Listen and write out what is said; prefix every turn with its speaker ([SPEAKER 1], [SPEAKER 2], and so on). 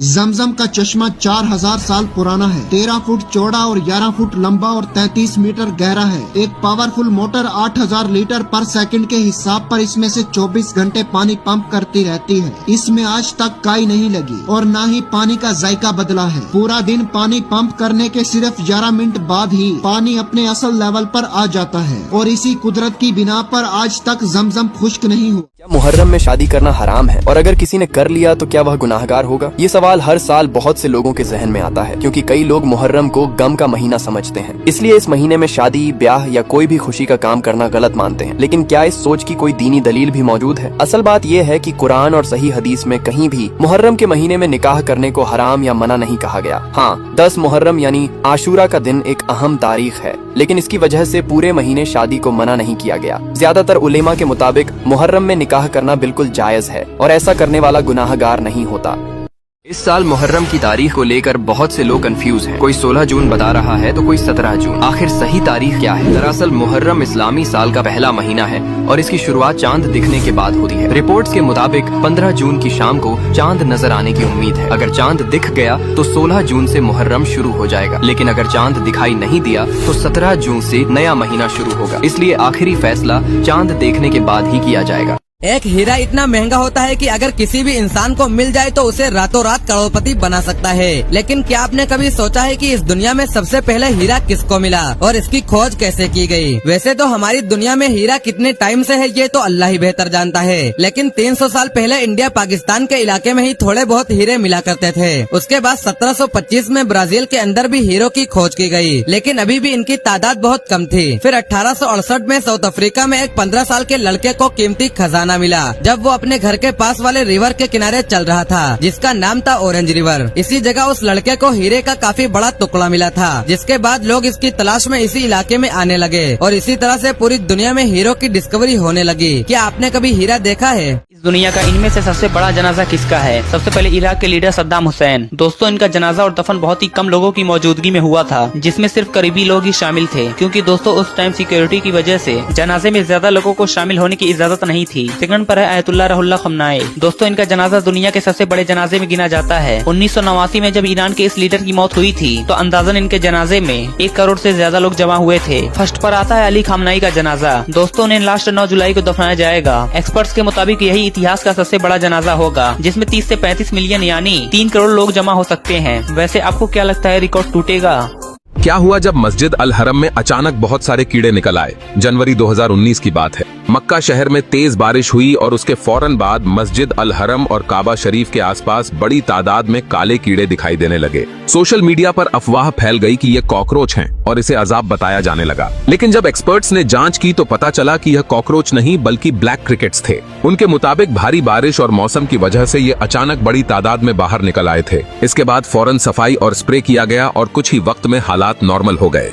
[SPEAKER 1] जमजम का चश्मा 4000 साल पुराना है, 13 फुट चौड़ा और 11 फुट लंबा और 33 मीटर गहरा है। एक पावरफुल मोटर 8000 लीटर पर सेकंड के हिसाब पर इसमें से 24 घंटे पानी पंप करती रहती है। इसमें आज तक काई नहीं लगी और न ही पानी का जायका बदला है। पूरा दिन पानी पंप करने के सिर्फ 11 मिनट बाद ही पानी अपने असल लेवल पर आ जाता है और इसी कुदरत की बिना पर आज तक जमजम खुश्क नहीं हुआ।
[SPEAKER 2] क्या मुहर्रम में शादी करना हराम है और अगर किसी ने कर लिया तो क्या वह गुनाहगार होगा? ये सवाल हर साल बहुत से लोगों के जहन में आता है, क्योंकि कई लोग मुहर्रम को गम का महीना समझते हैं, इसलिए इस महीने में शादी, ब्याह या कोई भी खुशी का काम करना गलत मानते हैं। लेकिन क्या इस सोच की कोई दीनी दलील भी मौजूद है? असल बात यह है कि कुरान और सही हदीस में कहीं भी मुहर्रम के महीने में निकाह करने को हराम या मना नहीं कहा गया। हाँ, 10 मुहर्रम यानी आशूरा का दिन एक अहम तारीख है, लेकिन इसकी वजह से पूरे महीने शादी को मना नहीं किया गया। ज्यादातर उलेमा के मुताबिक मुहर्रम में निकाह करना बिल्कुल जायज है और ऐसा करने वाला गुनाहगार नहीं होता। इस साल मुहर्रम की तारीख को लेकर बहुत से लोग कंफ्यूज हैं। कोई 16 जून बता रहा है तो कोई 17 जून। आखिर सही तारीख क्या है? दरअसल मुहर्रम इस्लामी साल का पहला महीना है और इसकी शुरुआत चांद दिखने के बाद होती है। रिपोर्ट्स के मुताबिक 15 जून की शाम को चांद नजर आने की उम्मीद है। अगर चांद दिख गया तो 16 जून से मुहर्रम शुरू हो जाएगा, लेकिन अगर चांद दिखाई नहीं दिया तो 17 जून से नया महीना शुरू होगा। इसलिए आखिरी फैसला चांद देखने के बाद ही किया जाएगा।
[SPEAKER 3] एक हीरा इतना महंगा होता है कि अगर किसी भी इंसान को मिल जाए तो उसे रातों रात करोड़पति बना सकता है। लेकिन क्या आपने कभी सोचा है कि इस दुनिया में सबसे पहले हीरा किसको मिला और इसकी खोज कैसे की गई? वैसे तो हमारी दुनिया में हीरा कितने टाइम से है ये तो अल्लाह ही बेहतर जानता है, लेकिन 300 साल पहले इंडिया पाकिस्तान के इलाके में ही थोड़े बहुत हीरे मिला करते थे। उसके बाद 1725 में ब्राजील के अंदर भी हीरो की खोज की गई, लेकिन अभी भी इनकी तादाद बहुत कम थी। फिर 1868 में साउथ अफ्रीका में एक 15 साल के लड़के को कीमती खजाना मिला, जब वो अपने घर के पास वाले रिवर के किनारे चल रहा था, जिसका नाम था ऑरेंज रिवर। इसी जगह उस लड़के को हीरे का काफी बड़ा टुकड़ा मिला था, जिसके बाद लोग इसकी तलाश में इसी इलाके में आने लगे और इसी तरह से पूरी दुनिया में हीरो की डिस्कवरी होने लगी। क्या आपने कभी हीरा देखा है?
[SPEAKER 4] इस दुनिया का इनमें से सबसे बड़ा जनाजा किसका है? सबसे पहले इराक के लीडर सद्दाम हुसैन। दोस्तों, इनका जनाजा और दफन बहुत ही कम लोगों की मौजूदगी में हुआ था, जिसमें सिर्फ करीबी लोग ही शामिल थे, क्योंकि दोस्तों उस टाइम सिक्योरिटी की वजह से जनाजे में ज्यादा लोगों को शामिल होने की इजाजत नहीं थी। सेकंड पर है आयतुल्लाह रुहुल्लाह खमनाई। दोस्तों, इनका जनाजा दुनिया के सबसे बड़े जनाजे में गिना जाता है। 1989 में जब ईरान के इस लीडर की मौत हुई थी तो अंदाजन इनके जनाजे में 1 करोड़ से ज्यादा लोग जमा हुए थे। फर्स्ट पर आता है अली खमनाई का जनाजा। दोस्तों, उन्हें लास्ट 9 जुलाई को दफनाया जाएगा। एक्सपर्ट्स के मुताबिक यही इतिहास का सबसे बड़ा जनाजा होगा, जिसमें 30 से 35 मिलियन यानी 3 करोड़ लोग जमा हो सकते हैं। वैसे आपको क्या लगता है, रिकॉर्ड टूटेगा?
[SPEAKER 5] क्या हुआ जब मस्जिद अल हरम में अचानक बहुत सारे कीड़े निकल आए? जनवरी 2019 की बात है। मक्का शहर में तेज बारिश हुई और उसके फौरन बाद मस्जिद अल हरम और काबा शरीफ के आसपास बड़ी तादाद में काले कीड़े दिखाई देने लगे। सोशल मीडिया पर अफवाह फैल गई कि ये कॉकरोच हैं और इसे अजाब बताया जाने लगा। लेकिन जब एक्सपर्ट्स ने जांच की तो पता चला कि यह कॉकरोच नहीं बल्कि ब्लैक क्रिकेट्स थे। उनके मुताबिक भारी बारिश और मौसम की वजह से ये अचानक बड़ी तादाद में बाहर निकल आए थे। इसके बाद फौरन सफाई और स्प्रे किया गया और कुछ ही वक्त में हालात नॉर्मल हो गए।